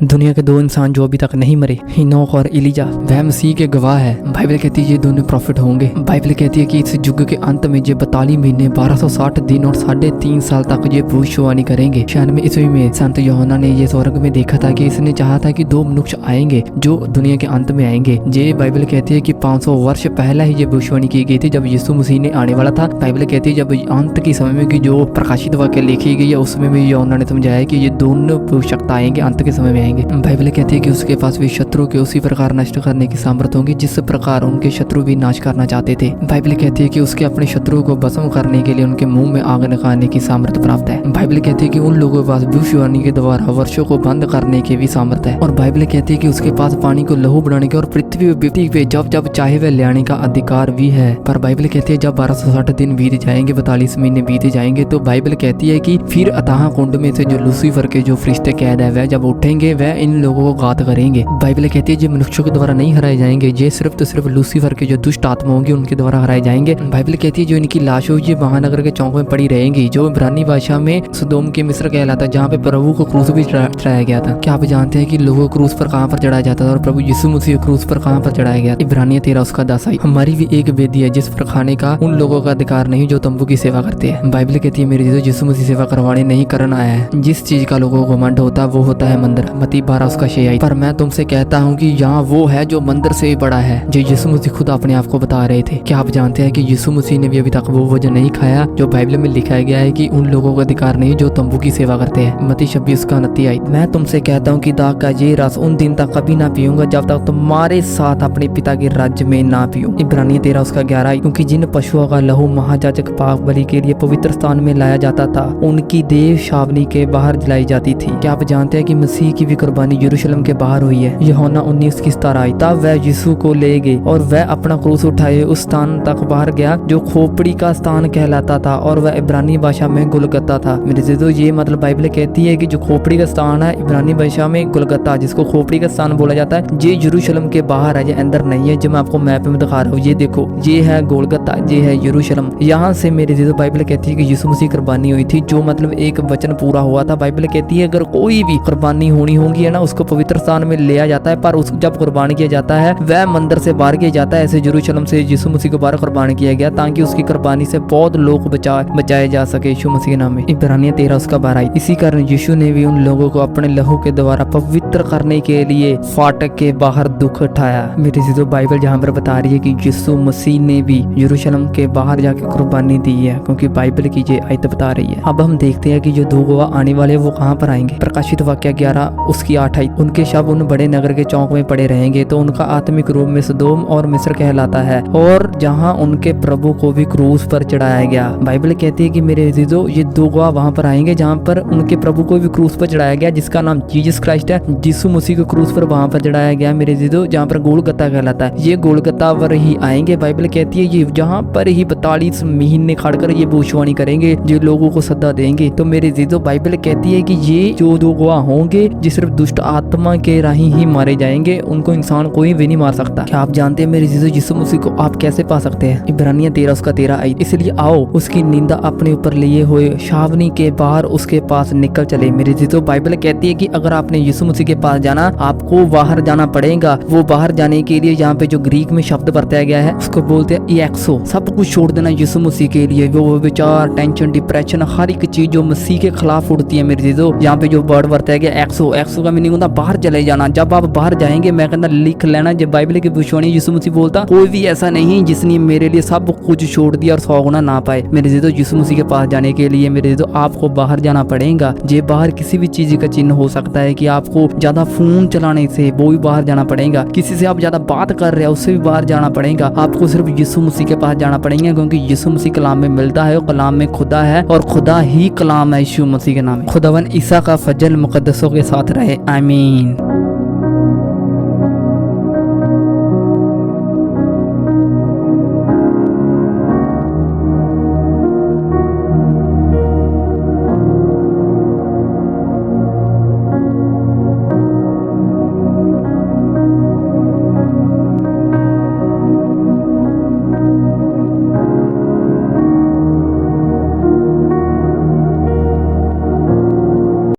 दुनिया के दो इंसान जो अभी तक नहीं मरे, हिनोक और इलीजा, वह मसीह के गवाह है। बाइबल कहती है ये दोनों प्रॉफिट होंगे। बाइबल कहती है कि इस युग के अंत में ये 42 महीने 1260 दिन और 3.5 साल तक ये भविष्यवाणी करेंगे। 96 ईस्वी में संत यूहन्ना ने ये स्वर्ग में देखा था कि इसने चाहा था कि 2 मनुष्य आएंगे जो दुनिया के अंत में आएंगे। ये बाइबल कहती है कि 500 वर्ष पहले ही ये भविष्यवाणी की गई थी जब यीशु मसीह ने आने वाला था। बाइबल कहती है जब अंत के समय में की जो प्रकाशित वाक्य लिखी गई है उसमें भी यूहन्ना ने समझाया कि ये दोनों भविष्यवक्ता आएंगे, अंत के समय में आएंगे। बाइबल कहती है कि उसके पास भी शत्रु के उसी प्रकार नष्ट करने की सामर्थ होगी जिस प्रकार उनके शत्रु भी नाश करना चाहते थे। बाइबल कहती है कि उसके अपने शत्रुओं को भस्म करने के लिए उनके मुंह में आग निकालने की सामर्थ प्राप्त है। बाइबल कहती है कि उन लोगों के पास भविष्यवाणी के द्वारा वर्षों को बंद करने की भी सामर्थ है। और बाइबल कहती है कि उसके पास पानी को लहू बनाने के और पृथ्वी पे जब जब चाहे वह ले आने का अधिकार भी है। पर बाइबल कहती है जब 1260 दिन बीत जाएंगे, 42 महीने बीत जाएंगे, तो बाइबल कहती है कि फिर अथाह कुंड में से जो लूसीफर के जो फरिश्ते कैद है वह जब उठेंगे वह इन लोगों को घात करेंगे। बाइबल कहती है जो मनुष्यों के द्वारा नहीं हराए जाएंगे, ये सिर्फ तो सिर्फ लूसीफर के जो दुष्ट आत्मा होंगे उनके द्वारा हराए जाएंगे। बाइबल कहती है जो इनकी लाश होगी ये महानगर के चौक में पड़ी रहेंगी, जो इब्रानी भाषा में सदोम के मिस्र कहलाता है, जहाँ पे प्रभु को क्रूस भी चढ़ाया गया था। क्या आप जानते हैं कि लोगों को क्रूस पर कहाँ पर चढ़ाया जाता था और प्रभु यीशु मसीह क्रूस पर कहाँ पर चढ़ाया गया? इब्रानियों 13 उसका 10। हमारी भी एक वेदी है जिस पर खाने का उन लोगों का अधिकार नहीं जो तंबू की सेवा करते हैं। बाइबल कहती है मेरे यीशु मसीह सेवा करवाने नहीं करना आया है। जिस चीज का लोगों को घमंड होता है वो होता है मंदिर, मत्ती 12 उसका 6। पर मैं तुमसे कहता हूँ कि यहाँ वो है जो मंदिर से भी बड़ा है, जो यीशु मसीह खुद अपने आप को बता रहे थे। क्या आप जानते हैं कि यीशु मसीह ने भी अभी तक वो भोजन नहीं खाया जो बाइबल में लिखा गया है कि उन लोगों को अधिकार नहीं जो तंबू की सेवा करते हैं। मत्ती 26 का 29। मैं तुमसे कहता हूँ कि दाग का ये रस उन दिन तक कभी ना पीऊंगा जब तक तुम्हारे साथ अपने पिता के राज्य में ना पीऊं। इब्रानी 13 उसका 11। क्योंकि जिन पशुओं का लहू महायाजक पाक बलि के लिए पवित्र स्थान में लाया जाता था उनकी देह छावनी के बाहर जलाई जाती थी। क्या आप जानते हैं कि मसीह की भी कुर्बानी यरूशलेम के बाहर हुई है? यूहन्ना 19 की 17। तब वह यीशु को ले गए और वह अपना क्रूस उठाए उस स्थान तक बाहर गया जो खोपड़ी का स्थान कहलाता था और वह इब्रानी भाषा में गुलगता था। मेरे दोस्तों ये मतलब बाइबल कहती है कि जो खोपड़ी का स्थान है इब्रानी भाषा में गुलगता, जिसको खोपड़ी का स्थान बोला जाता है, ये यरूशलेम के बाहर है, ये अंदर नहीं है। जो मैं आपको मैप में दिखा रहा हूँ ये देखो, ये है गोलगता, ये है यरूशलेम। यहाँ से मेरे दोस्तों बाइबल कहती है कि यीशु मसीह कुर्बानी हुई थी, जो मतलब एक वचन पूरा हुआ था। बाइबल कहती है अगर कोई भी कुर्बानी होनी होगी है ना उसको पवित्र स्थान में लिया जाता है, पर उस जब कुर्बान किया जाता है वह मंदिर से बाहर किया जाता है। ऐसे यरूशलेम से यीशु मसीह को बाहर कुर्बान किया गया ताकि उसकी कुर्बानी से बहुत लोग बचाए जा सके यीशु मसीह के नाम में। इब्रानियों 13 उसका 12। इसी कारण यीशु ने भी उन लोगों को अपने लहू के द्वारा पवित्र करने के लिए फाटक के बाहर दुख उठाया। मेरी दोस्तों बाइबल जहाँ पर बता रही है कि यीशु मसीह ने भी यरूशलेम के बाहर जाके कुर्बानी दी है, क्योंकि बाइबल की ये आयत बता रही है। अब हम देखते हैं कि जो 2 गवाह आने वाले वो कहाँ पर आएंगे। प्रकाशित वाक्य 11 उसकी 8। उनके शव उन बड़े नगर के चौक में पड़े रहेंगे तो उनका आत्मिक रूप में सदोम और मिस्र कहलाता है और जहाँ उनके प्रभु को भी क्रूस पर चढ़ाया गया। बाइबल कहती है कि मेरे अजीजों ये 2 गवाह वहाँ पर आएंगे जहाँ पर उनके प्रभु को भी क्रूस पर चढ़ाया गया, जिसका नाम जीसस क्राइस्ट है। यीशु मसीह को क्रूस पर वहाँ पर चढ़ाया गया मेरे अजीजों, जहाँ पर गोलगता कहलाता है। ये गोलगता पर ही आएंगे। बाइबल कहती है ये जहाँ पर ही 42 महीने खड़कर ये भविष्यवाणी करेंगे, जो लोगों को सदा देंगे। तो मेरे अजीजों बाइबल कहती है कि ये जो 2 गवाह होंगे ये सिर्फ दुष्ट आत्मा के राही ही मारे जाएंगे, उनको इंसान कोई भी नहीं मार सकता। क्या आप जानते हैं मेरे अजीजों यीशु मसीह को आप कैसे पा सकते हैं? इब्रानियों 13 उसका 13। इसलिए आओ उसकी निंदा अपने ऊपर लिए हुए छावनी के बाहर उसके पास निकल चले। मेरे अजीजों बाइबल कहती है कि अगर आपने यीशु मसीह के पास जाना आपको बाहर जाना पड़ेगा। वो बाहर जाने के लिए यहाँ पे जो ग्रीक में शब्द बरताया गया है उसको बोलते हैं इएक्सो। सब कुछ छोड़ देना यीशु मसीह के लिए। वो विचार, टेंशन, डिप्रेशन, हर एक चीज जो मसीह के खिलाफ उड़ती है मेरे अजीजों, यहाँ पे जो वर्ड बरताया गया एक्सो का मीनिंग होता है बाहर चले जाना। जब आप बाहर जाएंगे मैं कहता लिख लेना जब बाइबल की भविष्यवाणी यीशु मसीह बोलता कोई भी ऐसा नहीं जिसने मेरे लिए सब कुछ छोड़ दिया और 100 गुना ना पाए। मेरे अजीजों यीशु मसीह के पास जाने के लिए मेरे अजीजों आपको बाहर जाना पड़ेगा। ये बाहर किसी भी चीज का चिन्ह हो सकता है कि आपको ज्यादा फोन चलाने से वो भी बाहर जाना पड़ेगा, किसी से आप ज्यादा बात कर रहे हो उससे भी बाहर जाना पड़ेगा। आपको सिर्फ यीशु मसीह के पास जाना पड़ेगा, क्योंकि यीशु मसीह कलाम में मिलता है और कलाम में खुदा है और खुदा ही कलाम है। यीशु मसीह के नाम है। खुदावन ईसा का फजल मुकद्दसों के साथ रहे। आमीन।